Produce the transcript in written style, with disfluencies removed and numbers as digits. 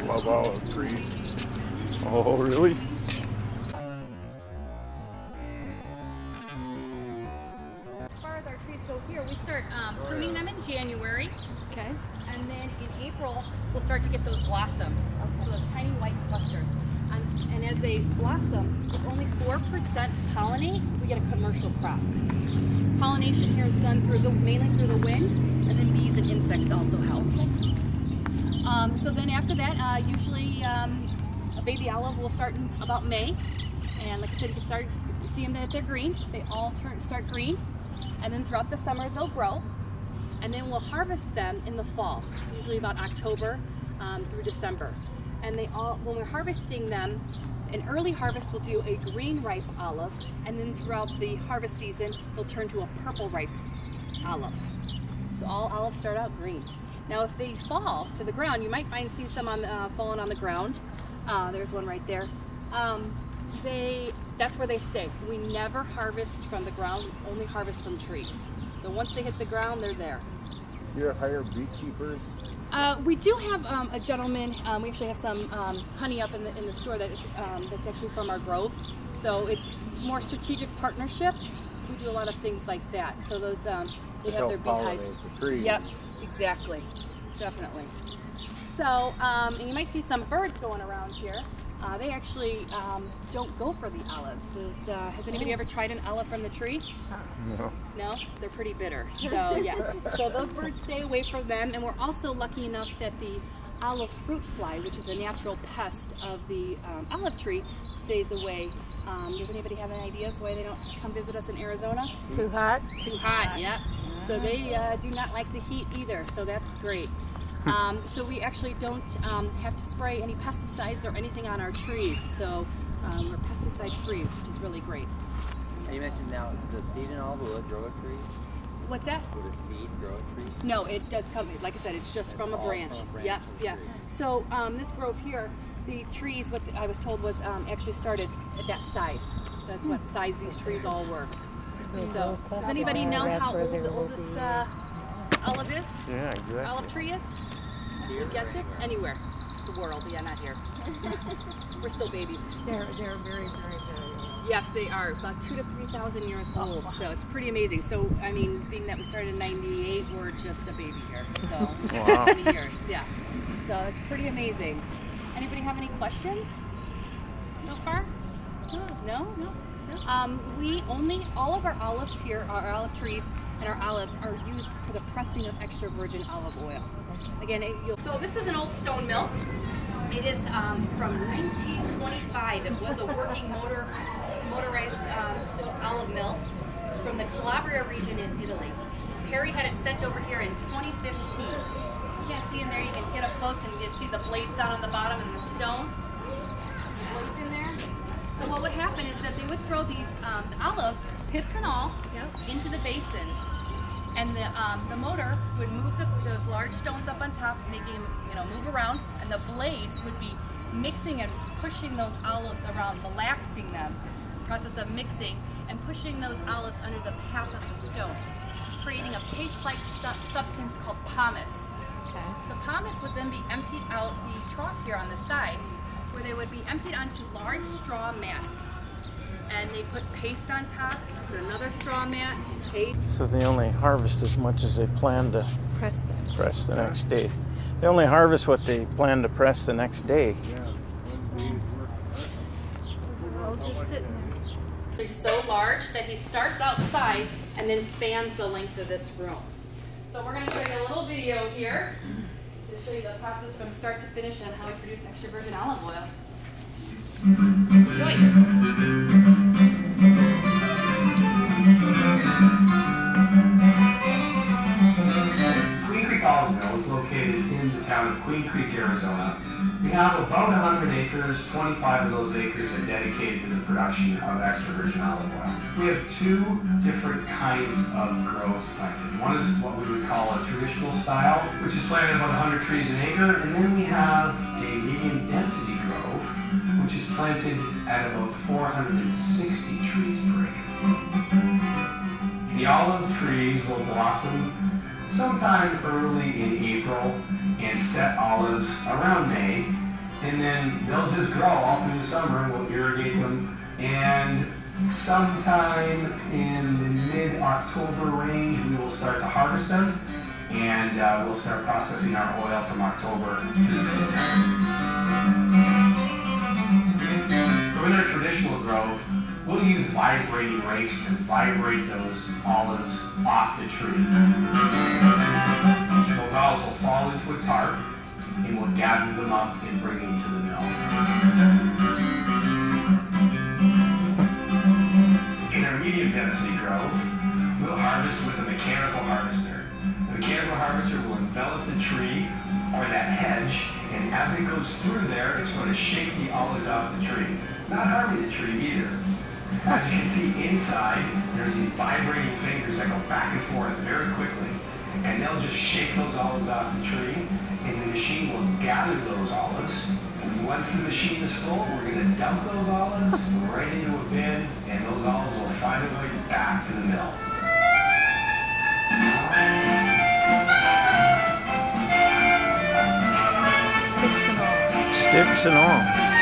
love olive trees. Oh, really? As far as our trees go here, we start pruning them in January. Okay. And then in April, we'll start to get those blossoms. So those tiny white clusters. And as they blossom, if only 4% pollinate, we get a commercial crop. Pollination here is done mainly through the wind, and then bees and insects also help. So then after that, usually a baby olive will start in about May. And like I said, you can see them that they're green. They all start green. And then throughout the summer, they'll grow. And then we'll harvest them in the fall, usually about October through December. And when we're harvesting them, an early harvest will do a green ripe olive, and then throughout the harvest season, they'll turn to a purple ripe olive. So all olives start out green. Now, if they fall to the ground, you might see some falling on the ground. There's one right there. That's where they stay. We never harvest from the ground, we only harvest from trees. So once they hit the ground, they're there. You hire beekeepers? We do have a gentleman. We actually have some honey up in the store that's actually from our groves. So it's more strategic partnerships. We do a lot of things like that. So those they have their beehives. The trees. Yep, exactly, definitely. So and you might see some birds going around here. They actually don't go for the olives. Has anybody ever tried an olive from the tree? No. No? They're pretty bitter. So yeah. So those birds stay away from them. And we're also lucky enough that the olive fruit fly, which is a natural pest of the olive tree, stays away. Does anybody have any ideas why they don't come visit us in Arizona? Too hot? Too hot, yeah. So they do not like the heat either, so that's great. So we actually don't have to spray any pesticides or anything on our trees, so we're pesticide free, which is really great. You mentioned now the seed and all, will it grow a tree? What's that? Would a seed grow a tree? No, it does come, like I said, it's just from a branch. Yeah, yeah. So this grove here, the trees, what I was told was actually started at that size. That's what size these trees all were. So does anybody know how old the oldest olive is? Yeah, exactly. Olive tree is? Any guesses? Anywhere. The world. Yeah, not here. We're still babies. They're very, very, very old. Yes, they are. About 2,000 to 3,000 years old. So it's pretty amazing. So, I mean, being that we started in 98, we're just a baby here. So, Wow. 20 years. Yeah. So it's pretty amazing. Anybody have any questions so far? No? No? All of our olives here, our olive trees and our olives are used for the pressing of extra virgin olive oil. Again, so this is an old stone mill. It is from 1925. It was a working motorized olive mill from the Calabria region in Italy. Perry had it sent over here in 2015. You can see in there, you can get up close and you can see the blades down on the bottom and the stones. Blades in there. So what would happen is that they would throw these olives, pits and all, into the basins, and the motor would move those large stones up on top, making them move around, and the blades would be mixing and pushing those olives around, relaxing them, process of mixing, and pushing those olives under the path of the stone, creating a paste-like substance called pomace. Okay. The pomace would then be emptied out the trough here on the side, where they would be emptied onto large straw mats. And they put paste on top, put another straw mat, paste. So they only harvest as much as they plan to Press them. press the next day. They only harvest what they plan to press the next day. They're all just sitting there. He's so large that he starts outside and then spans the length of this room. So we're going to show you a little video here to show you the process from start to finish and how we produce extra virgin olive oil. Enjoy. Queen Creek Olive Mill is located in the town of Queen Creek, Arizona. We have about 100 acres. 25 of those acres are dedicated to the production of extra virgin olive oil. We have two different kinds of groves planted. One is what we would call a traditional style, which is planted about 100 trees an acre, and then we have a medium density grove, which is planted at about 460 trees per acre. The olive trees will blossom sometime early in April and set olives around May. and then they'll just grow all through the summer, and we'll irrigate them. And sometime in the mid-October range, we will start to harvest them, and we'll start processing our oil from October through to December. So in our traditional grove, we'll use vibrating rakes to vibrate those olives off the tree. Those olives will fall into a tarp, and we'll gather them up and bring them to the mill. In our medium density grove, we'll harvest with a mechanical harvester. The mechanical harvester will envelop the tree or that hedge, and as it goes through there, it's going to shake the olives off the tree. Not harming the tree either. As you can see inside, there's these vibrating fingers that go back and forth very quickly, and they'll just shake those olives off the tree, and the machine will gather those olives. And once the machine is full, we're going to dump those olives right into a bin, and those olives will find their way back to the mill. Sticks and all. Sticks and all.